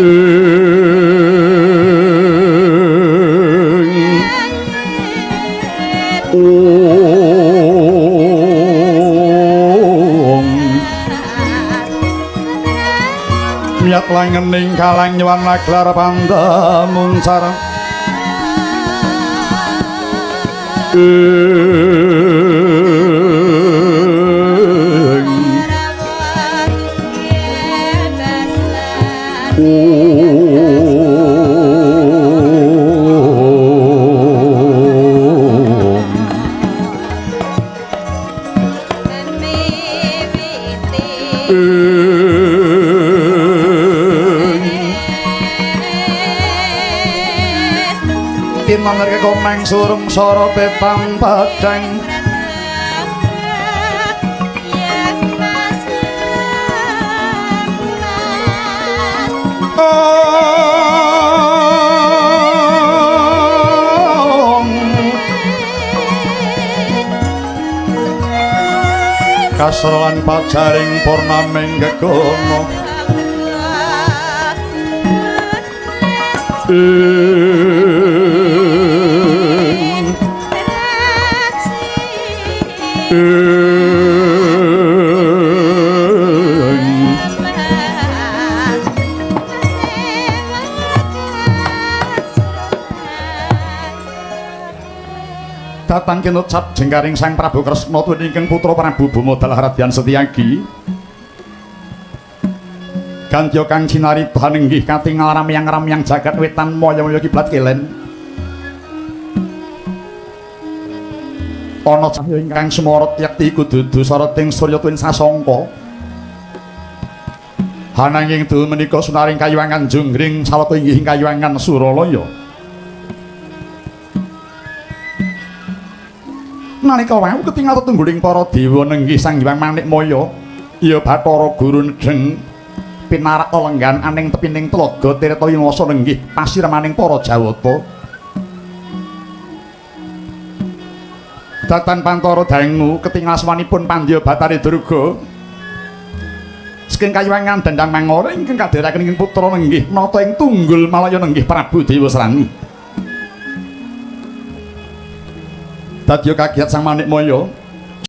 Miat langening kalang nyuwun laglar pandamun sareng Manger komeng surung sara petang padang kasrelan pajaring purnaming gegono datang kinucap jengkaring Sang Prabu Kresna tuwin ingkang putra Prabu Bumodal Haradyan Setyaki gantya kang cinarita inggih katingal ramyang-ramyang jagat wetan maya-maya kiblat kelen ana cahya ingkang sumorot yakti iku dudu sarating surya tuwin sasangka hananging duh menika sunaring kayuwangan Junggring salata inggih kayuwangan Suralaya nalika wau ketingal tetungguling para dewa nenggih Sang Hyang Manikmaya ya Bathara Guru Nedheng pinarak lenggan aning tepining tlaga Tirta Yinwasa nenggih pasirmaning para Jawata datan Pantara Dangu ketingal sawanipun Pandya Batari Durga saking kayuwangan Dhandhang Mangara ingkang kadheraken ing putra nenggih nata ing Tunggul Malaya nenggih Prabu Dewasrani. Dadya kagiat Sang Manikmaya